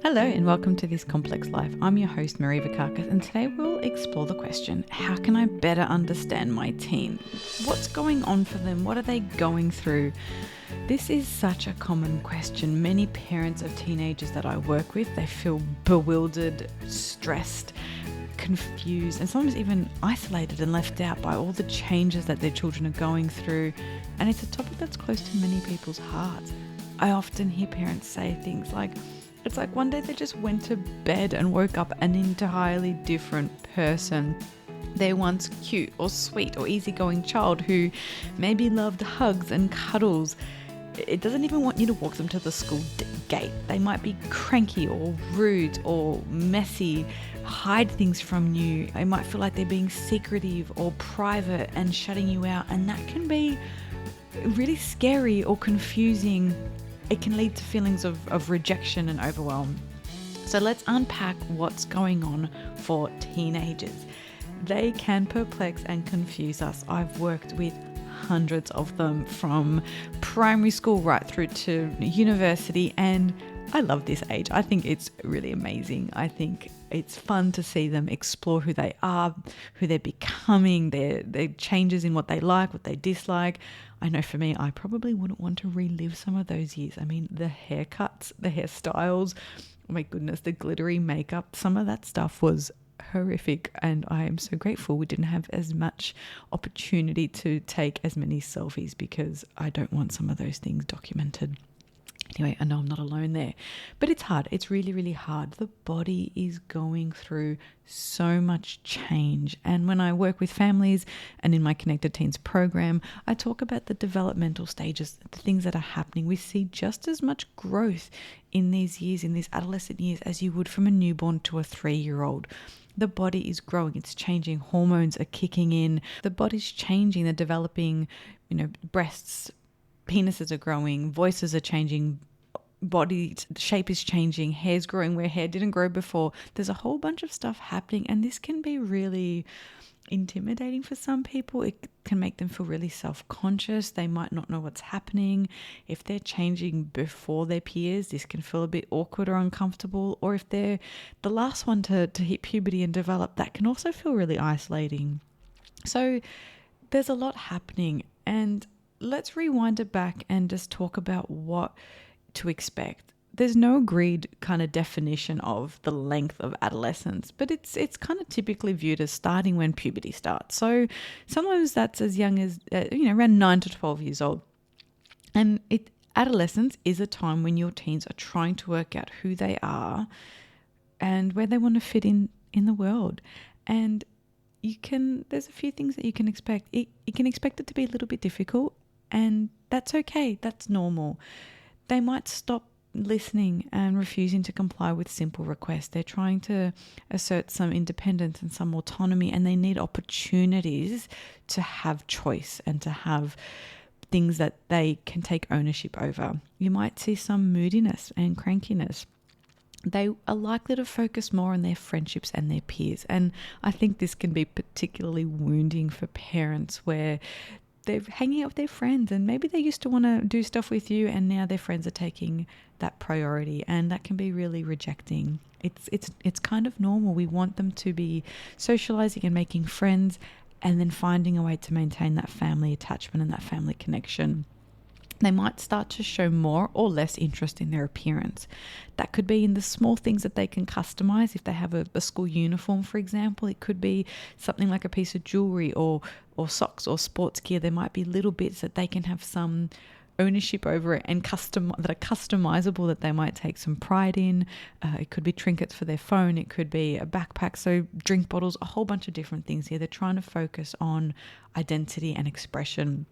Hello and welcome to This Complex Life. I'm your host, Marie Vakakis, and today we'll explore the question, how can I better understand my teen? What's going on for them? What are they going through? This is such a common question. Many parents of teenagers that I work with, they feel bewildered, stressed, confused, and sometimes even isolated and left out by all the changes that their children are going through. And it's a topic that's close to many people's hearts. I often hear parents say things like, it's like one day they just went to bed and woke up an entirely different person. Their once cute or sweet or easygoing child who maybe loved hugs and cuddles, it doesn't even want you to walk them to the school gate. They might be cranky or rude or messy, hide things from you. They might feel like they're being secretive or private and shutting you out, and that can be really scary or confusing. It can lead to feelings of rejection and overwhelm. So let's unpack what's going on for teenagers. They can perplex and confuse us. I've worked with hundreds of them from primary school right through to university, and I love this age. I think it's really amazing. I think it's fun to see them explore who they are, who they're becoming, their changes in what they like, what they dislike. I know for me, I probably wouldn't want to relive some of those years. I mean, the haircuts, the hairstyles, oh my goodness, the glittery makeup, some of that stuff was horrific, and I am so grateful we didn't have as much opportunity to take as many selfies because I don't want some of those things documented. Anyway, I know I'm not alone there, but it's hard. It's really, really hard. The body is going through so much change. And when I work with families and in my Connected Teens program, I talk about the developmental stages, the things that are happening. We see just as much growth in these years, in these adolescent years, as you would from a newborn to a 3-year-old. The body is growing, it's changing, hormones are kicking in, the body's changing, they're developing, breasts, penises are growing, voices are changing, body shape is changing, hair's growing where hair didn't grow before. There's a whole bunch of stuff happening, and this can be really intimidating for some people. It can make them feel really self-conscious. They might not know what's happening. If they're changing before their peers, this can feel a bit awkward or uncomfortable. Or if they're the last one to hit puberty and develop, that can also feel really isolating. So there's a lot happening, and let's rewind it back and just talk about what to expect. There's no agreed kind of definition of the length of adolescence, but it's kind of typically viewed as starting when puberty starts. So sometimes that's as young as around 9 to 12 years old. And adolescence is a time when your teens are trying to work out who they are and where they want to fit in the world. And there's a few things that you can expect. You can expect it to be a little bit difficult, and that's okay. That's normal. They might stop listening and refusing to comply with simple requests. They're trying to assert some independence and some autonomy, and they need opportunities to have choice and to have things that they can take ownership over. You might see some moodiness and crankiness. They are likely to focus more on their friendships and their peers. And I think this can be particularly wounding for parents where they're hanging out with their friends and maybe they used to want to do stuff with you and now their friends are taking that priority, and that can be really rejecting. It's kind of normal. We want them to be socializing and making friends and then finding a way to maintain that family attachment and that family connection. They might start to show more or less interest in their appearance. That could be in the small things that they can customize. If they have a school uniform, for example, it could be something like a piece of jewelry or socks or sports gear. There might be little bits that they can have some ownership over it and that are customizable, that they might take some pride in. It could be trinkets for their phone. It could be a backpack, so drink bottles, a whole bunch of different things here. They're trying to focus on identity and expression.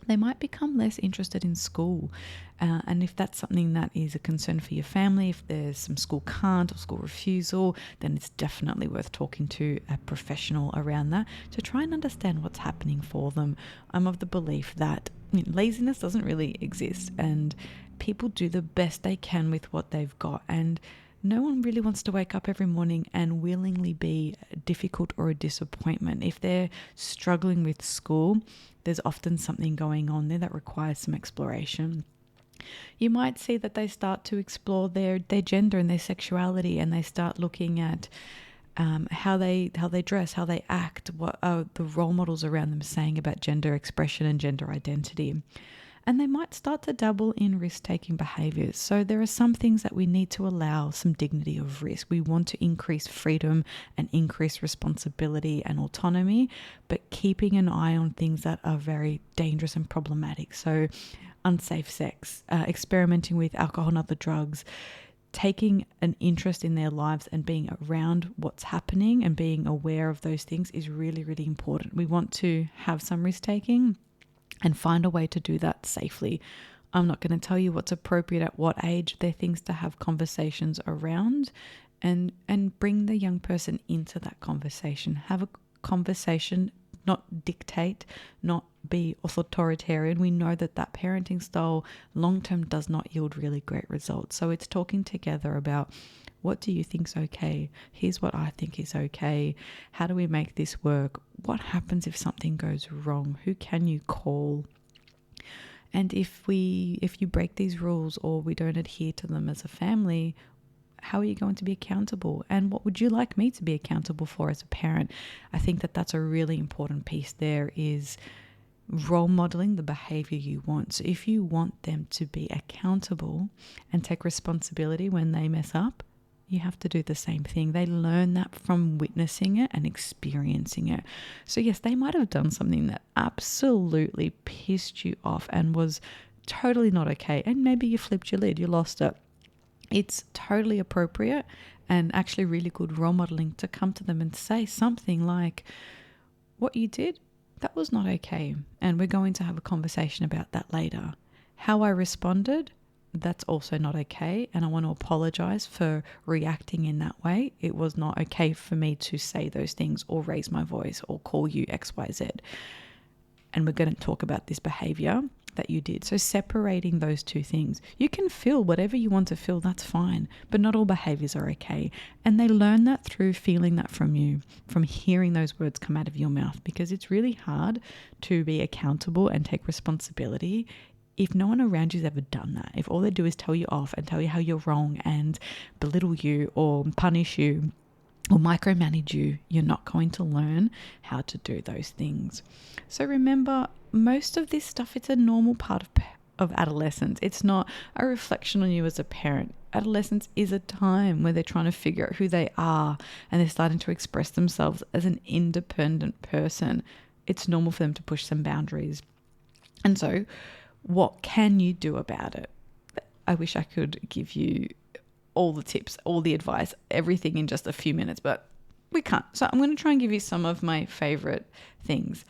They might become less interested in school. And if that's something that is a concern for your family, if there's some school can't or school refusal, then it's definitely worth talking to a professional around that to try and understand what's happening for them. I'm of the belief that laziness doesn't really exist, and people do the best they can with what they've got. And no one really wants to wake up every morning and willingly be difficult or a disappointment. If they're struggling with school, there's often something going on there that requires some exploration. You might see that they start to explore their gender and their sexuality, and they start looking at how they dress, how they act, what are the role models around them saying about gender expression and gender identity. And they might start to dabble in risk-taking behaviours. So there are some things that we need to allow some dignity of risk. We want to increase freedom and increase responsibility and autonomy, but keeping an eye on things that are very dangerous and problematic. So unsafe sex, experimenting with alcohol and other drugs, taking an interest in their lives and being around what's happening and being aware of those things is really, really important. We want to have some risk-taking and find a way to do that safely. I'm not going to tell you what's appropriate at what age. They're things to have conversations around and bring the young person into that conversation. Have a conversation, not dictate, not be authoritarian. We know that parenting style long-term does not yield really great results. So it's talking together about, what do you think's okay? Here's what I think is okay. How do we make this work? What happens if something goes wrong? Who can you call? And if you break these rules or we don't adhere to them as a family, how are you going to be accountable? And what would you like me to be accountable for as a parent? I think that that's a really important piece there, is role modeling the behavior you want. So if you want them to be accountable and take responsibility when they mess up, you have to do the same thing. They learn that from witnessing it and experiencing it. So yes, they might have done something that absolutely pissed you off and was totally not okay. And maybe you flipped your lid, you lost it. It's totally appropriate and actually really good role modeling to come to them and say something like, what you did, that was not okay. And we're going to have a conversation about that later. How I responded, that's also not okay. And I want to apologize for reacting in that way. It was not okay for me to say those things or raise my voice or call you XYZ. And we're going to talk about this behavior that you did. So separating those two things. You can feel whatever you want to feel, that's fine, but not all behaviors are okay. And they learn that through feeling that from you, from hearing those words come out of your mouth, because it's really hard to be accountable and take responsibility if no one around you has ever done that. If all they do is tell you off and tell you how you're wrong and belittle you or punish you or micromanage you, you're not going to learn how to do those things. So remember, most of this stuff, it's a normal part of adolescence. It's not a reflection on you as a parent. Adolescence is a time where they're trying to figure out who they are and they're starting to express themselves as an independent person. It's normal for them to push some boundaries. And so what can you do about it? I wish I could give you all the tips, all the advice, everything in just a few minutes, but we can't. So I'm going to try and give you some of my favorite things.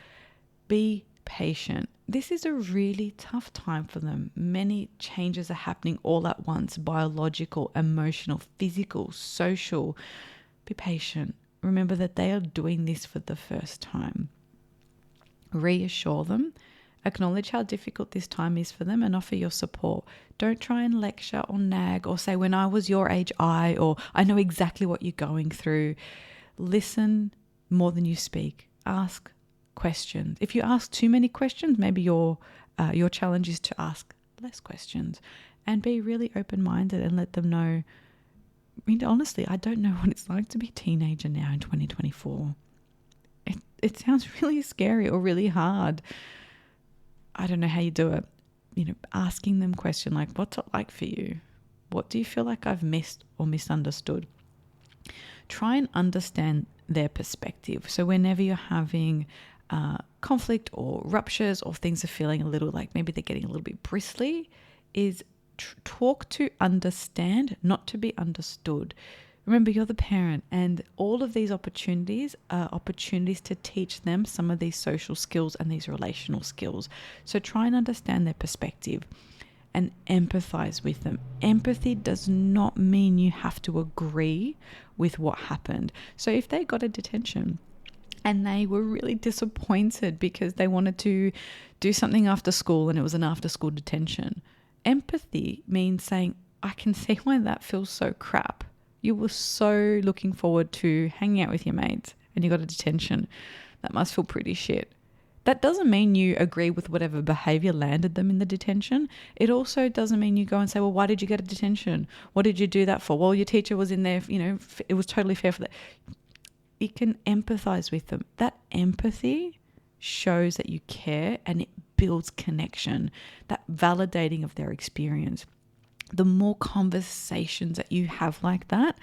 Be patient. This is a really tough time for them. Many changes are happening all at once: biological, emotional, physical, social. Be patient. Remember that they are doing this for the first time. Reassure them. Acknowledge how difficult this time is for them and offer your support. Don't try and lecture or nag or say, when I was your age, or I know exactly what you're going through. Listen more than you speak. Ask questions. If you ask too many questions, maybe your challenge is to ask less questions and be really open-minded and let them know, I mean, honestly, I don't know what it's like to be a teenager now in 2024. It sounds really scary or really hard. I don't know how you do it. Asking them questions like, what's it like for you? What do you feel like I've missed or misunderstood? Try and understand their perspective. So whenever you're having conflict or ruptures or things are feeling a little like maybe they're getting a little bit bristly, is talk to understand, not to be understood. Remember, you're the parent, and all of these opportunities are opportunities to teach them some of these social skills and these relational skills. So try and understand their perspective and empathize with them. Empathy does not mean you have to agree with what happened. So if they got a detention and they were really disappointed because they wanted to do something after school and it was an after school detention, empathy means saying, I can see why that feels so crap. You were so looking forward to hanging out with your mates and you got a detention. That must feel pretty shit. That doesn't mean you agree with whatever behavior landed them in the detention. It also doesn't mean you go and say, well, why did you get a detention? What did you do that for? Well, your teacher was in there, it was totally fair for that. You can empathize with them. That empathy shows that you care and it builds connection, that validating of their experience. The more conversations that you have like that,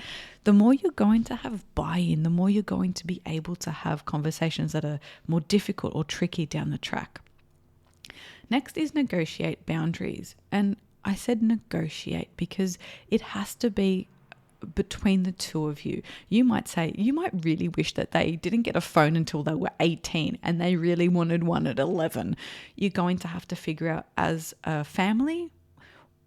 the more you're going to have buy-in, the more you're going to be able to have conversations that are more difficult or tricky down the track. Next is negotiate boundaries. And I said negotiate because it has to be between the two of you. You might really wish that they didn't get a phone until they were 18 and they really wanted one at 11. You're going to have to figure out as a family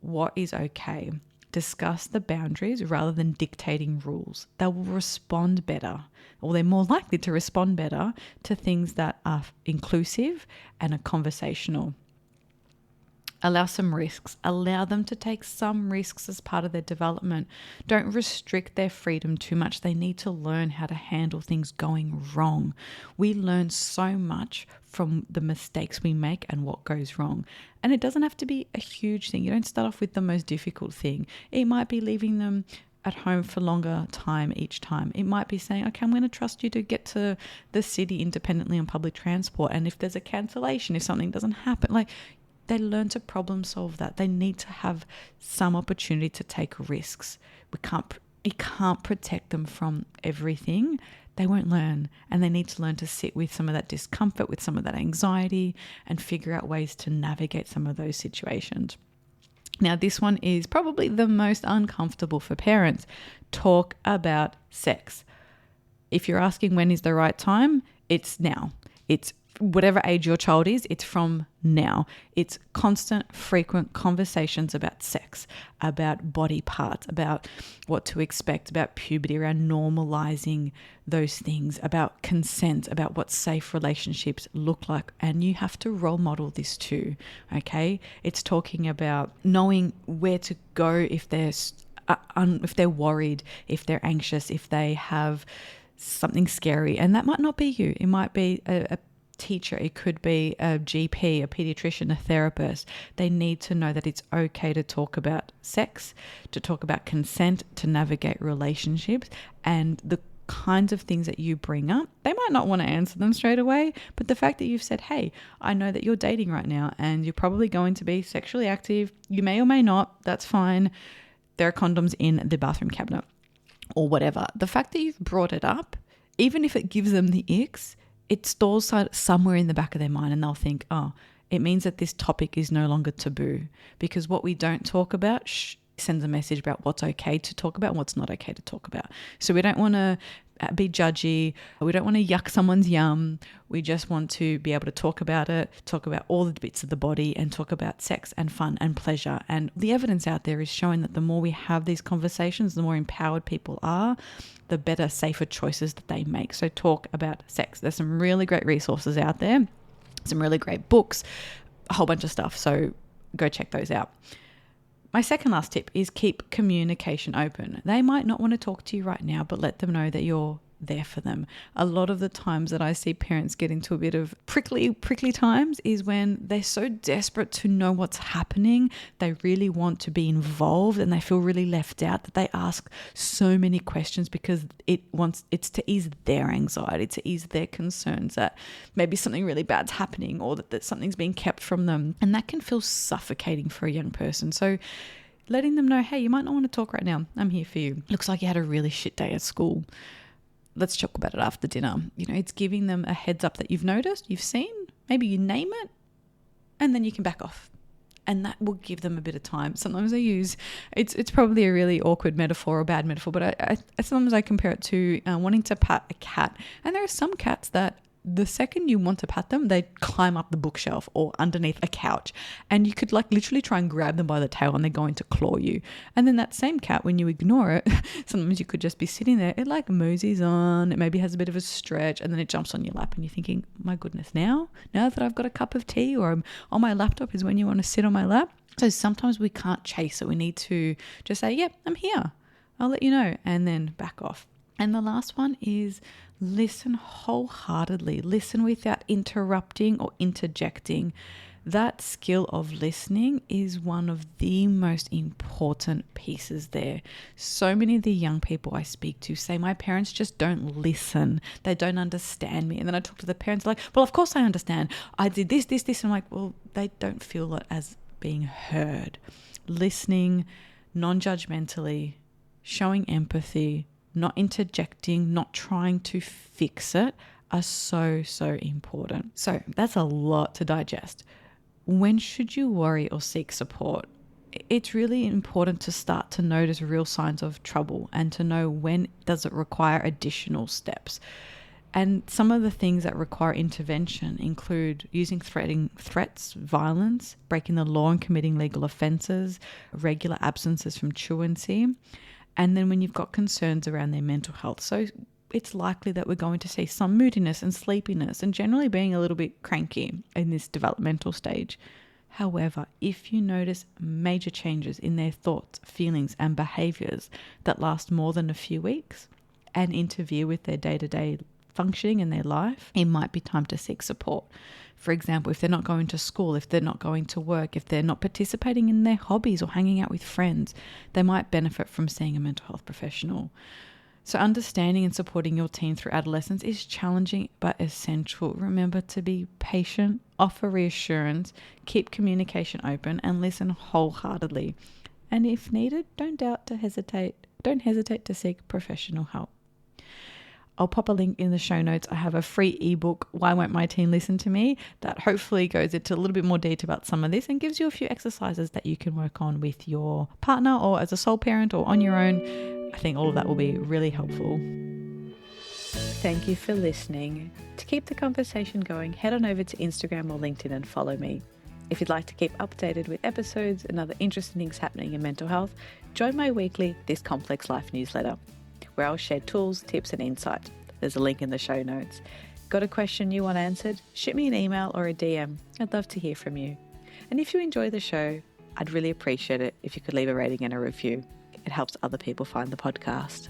what is okay. Discuss the boundaries rather than dictating rules. They will respond better, or they're more likely to respond better to things that are inclusive and are conversational. Allow some risks. Allow them to take some risks as part of their development. Don't restrict their freedom too much. They need to learn how to handle things going wrong. We learn so much from the mistakes we make and what goes wrong. And it doesn't have to be a huge thing. You don't start off with the most difficult thing. It might be leaving them at home for longer time each time. It might be saying, okay, I'm going to trust you to get to the city independently on public transport. And if there's a cancellation, if something doesn't happen, they learn to problem solve that. They need to have some opportunity to take risks. You can't protect them from everything. They won't learn, and they need to learn to sit with some of that discomfort, with some of that anxiety, and figure out ways to navigate some of those situations. Now, this one is probably the most uncomfortable for parents. Talk about sex. If you're asking when is the right time, it's now. It's whatever age your child is, it's from now. It's constant, frequent conversations about sex, about body parts, about what to expect, about puberty, around normalizing those things, about consent, about what safe relationships look like. And you have to role model this too, okay? It's talking about knowing where to go if they're worried, if they're anxious, if they have something scary. And that might not be you. It might be a teacher, it could be a GP, a pediatrician, a therapist. They need to know that it's okay to talk about sex, to talk about consent, to navigate relationships, and the kinds of things that you bring up. They might not want to answer them straight away, but the fact that you've said, hey, I know that you're dating right now and you're probably going to be sexually active. You may or may not. That's fine. There are condoms in the bathroom cabinet or whatever. The fact that you've brought it up, even if it gives them the icks, it stores somewhere in the back of their mind, and they'll think, oh, it means that this topic is no longer taboo, because what we don't talk about sends a message about what's okay to talk about and what's not okay to talk about. So we don't want to be judgy. We don't want to yuck someone's yum. We just want to be able to talk about it, talk about all the bits of the body, and talk about sex and fun and pleasure. And the evidence out there is showing that the more we have these conversations, the more empowered people are, the better, safer choices that they make. So talk about sex. There's some really great resources out there, some really great books, a whole bunch of stuff. So go check those out. My second last tip is keep communication open. They might not want to talk to you right now, but let them know that you're there for them. A lot of the times that I see parents get into a bit of prickly times is when they're so desperate to know what's happening. They really want to be involved and they feel really left out, that they ask so many questions because it's to ease their anxiety, to ease their concerns that maybe something really bad's happening or that something's being kept from them. And that can feel suffocating for a young person. So letting them know, hey, you might not want to talk right now. I'm here for you. Looks like you had a really shit day at school. Let's talk about it after dinner. It's giving them a heads up that you've noticed, you've seen, maybe you name it, and then you can back off. And that will give them a bit of time. Sometimes I use, it's probably a really awkward metaphor or bad metaphor, but sometimes I compare it to wanting to pat a cat. And there are some cats that the second you want to pat them, they climb up the bookshelf or underneath a couch, and you could literally try and grab them by the tail and they're going to claw you. And then that same cat, when you ignore it, sometimes you could just be sitting there, it moseys on, it maybe has a bit of a stretch, and then it jumps on your lap and you're thinking, my goodness, now that I've got a cup of tea or I'm on my laptop is when you want to sit on my lap. So sometimes we can't chase it. We need to just say, yeah, I'm here. I'll let you know, and then back off. And the last one is listen wholeheartedly. Listen without interrupting or interjecting. That skill of listening is one of the most important pieces there. So many of the young people I speak to say, my parents just don't listen. They don't understand me. And then I talk to the parents like, well, of course I understand. I did this. And I'm like, well, they don't feel it as being heard. Listening non-judgmentally, showing empathy, not interjecting, not trying to fix it are so important. So that's a lot to digest. When should you worry or seek support? It's really important to start to notice real signs of trouble and to know when does it require additional steps. And some of the things that require intervention include using threats, violence, breaking the law and committing legal offences, regular absences from truancy, and then when you've got concerns around their mental health. So it's likely that we're going to see some moodiness and sleepiness and generally being a little bit cranky in this developmental stage. However, if you notice major changes in their thoughts, feelings, and behaviours that last more than a few weeks and interfere with their day-to-day functioning in their life, it might be time to seek support. For example, if they're not going to school, if they're not going to work, if they're not participating in their hobbies or hanging out with friends, they might benefit from seeing a mental health professional. So understanding and supporting your teen through adolescence is challenging but essential. Remember to be patient, offer reassurance, keep communication open, and listen wholeheartedly. And if needed, don't hesitate to seek professional help. I'll pop a link in the show notes. I have a free ebook, Why Won't My Teen Listen to Me, that hopefully goes into a little bit more detail about some of this and gives you a few exercises that you can work on with your partner or as a sole parent or on your own. I think all of that will be really helpful. Thank you for listening. To keep the conversation going, head on over to Instagram or LinkedIn and follow me. If you'd like to keep updated with episodes and other interesting things happening in mental health, join my weekly This Complex Life newsletter, where I'll share tools, tips, and insight. There's a link in the show notes. Got a question you want answered? Shoot me an email or a DM. I'd love to hear from you. And if you enjoy the show, I'd really appreciate it if you could leave a rating and a review. It helps other people find the podcast.